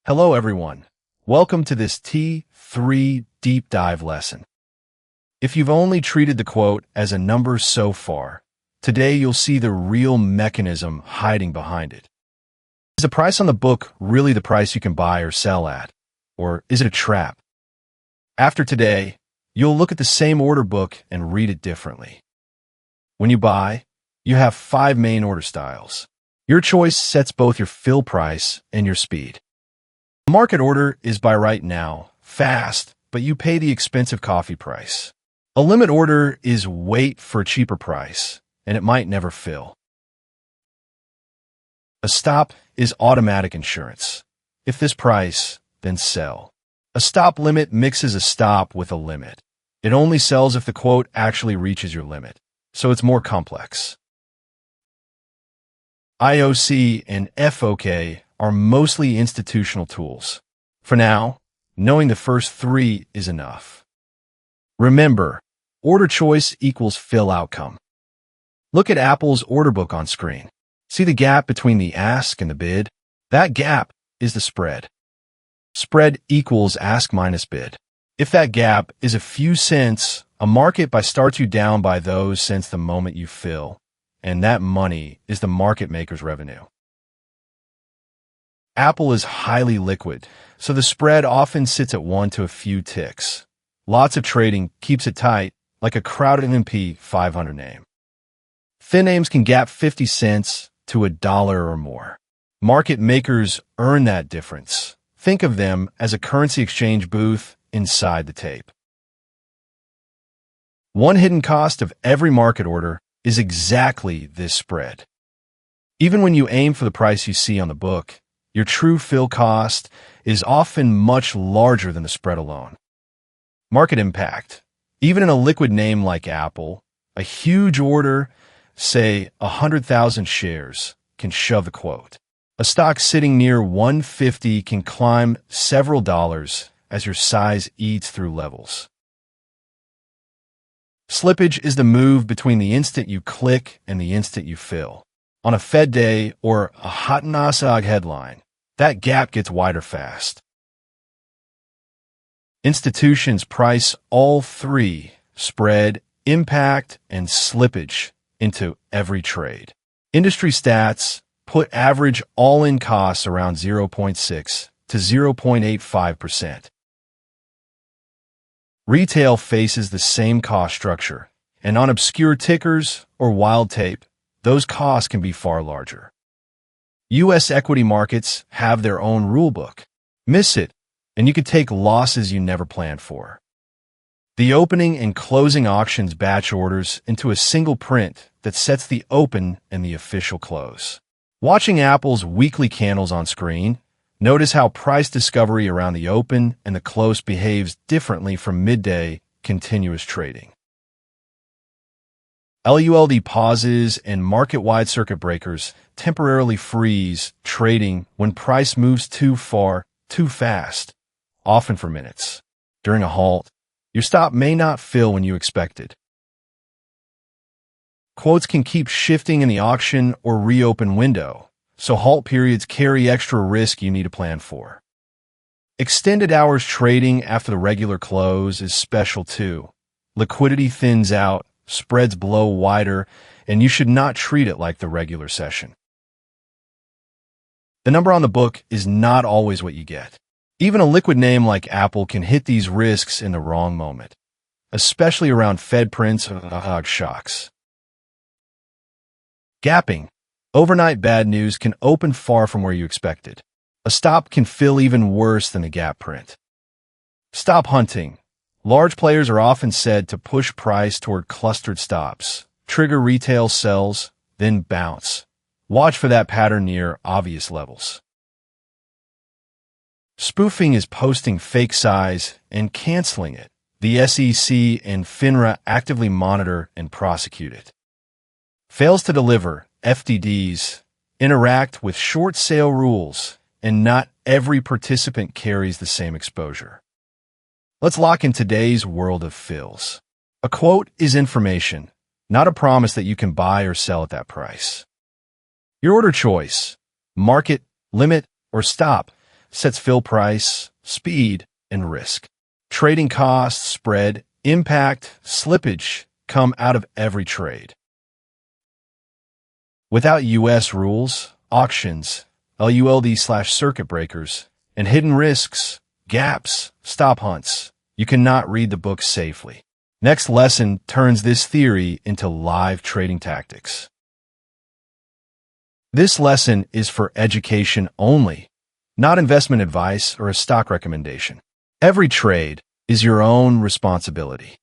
Hello everyone. Welcome to this T3 deep dive lesson. If you've only treated the quote as a number so far, today you'll see the real mechanism hiding behind it. Is the price on the book really the price you can buy or sell at? Or is it a trap? After today, you'll look at the same order book and read it differently. When you buy, you have 5 main order styles. Your choice sets both your fill price and your speed. A market order is buy right now, fast, but you pay the expensive coffee price. A limit order is wait for a cheaper price, and it might never fill. A stop is automatic insurance. If this price, then sell. A stop limit mixes a stop with a limit. It only sells if the quote actually reaches your limit, so it's more complex. IOC and FOK are mostly institutional tools. For now, knowing the first 3 is enough. Remember, order choice equals fill outcome. Look at Apple's order book on screen. See the gap between the ask and the bid? That gap is the spread. Spread equals ask minus bid. If that gap is a few cents, a market buy starts you down by those cents the moment you fill, and that money is the market maker's revenue. Apple is highly liquid, so the spread often sits at 1 to a few ticks. Lots of trading keeps it tight, like a crowded S&P 500 name. Thin names can gap 50 cents to $1 or more. Market makers earn that difference. Think of them as a currency exchange booth inside the tape. One hidden cost of every market order is exactly this spread. Even when you aim for the price you see on the book, your true fill cost is often much larger than the spread alone. Market impact. Even in a liquid name like Apple, a huge order, say 100,000 shares, can shove the quote. A stock sitting near 150 can climb several dollars as your size eats through levels. Slippage is the move between the instant you click and the instant you fill. On a Fed day or a hot NASDAQ headline, that gap gets wider fast. Institutions price all 3, spread, impact, and slippage, into every trade. Industry stats put average all-in costs around 0.6 to 0.85%. Retail faces the same cost structure, and on obscure tickers or wild tape, those costs can be far larger. U.S. equity markets have their own rulebook. Miss it, and you could take losses you never planned for. The opening and closing auctions batch orders into a single print that sets the open and the official close. Watching Apple's weekly candles on screen, notice how price discovery around the open and the close behaves differently from midday continuous trading. LULD pauses and market-wide circuit breakers temporarily freeze trading when price moves too far, too fast, often for minutes. During a halt, your stop may not fill when you expected. Quotes can keep shifting in the auction or reopen window, so halt periods carry extra risk you need to plan for. Extended hours trading after the regular close is special too. Liquidity thins out, spreads blow wider, and you should not treat it like the regular session. The number on the book is not always what you get. Even a liquid name like Apple can hit these risks in the wrong moment, especially around Fed prints or shocks. Gapping. Overnight bad news can open far from where you expected. A stop can fill even worse than a gap print. Stop hunting. Large players are often said to push price toward clustered stops, trigger retail sells, then bounce. Watch for that pattern near obvious levels. Spoofing is posting fake size and canceling it. The SEC and FINRA actively monitor and prosecute it. Fails to deliver, FTDs interact with short sale rules, and not every participant carries the same exposure. Let's lock in today's world of fills. A quote is information, not a promise that you can buy or sell at that price. Your order choice, market, limit, or stop, sets fill price, speed, and risk. Trading costs, spread, impact, slippage come out of every trade. Without U.S. rules, auctions, LULD/circuit breakers, and hidden risks, gaps, stop hunts, you cannot read the book safely. Next lesson turns this theory into live trading tactics. This lesson is for education only, not investment advice or a stock recommendation. Every trade is your own responsibility.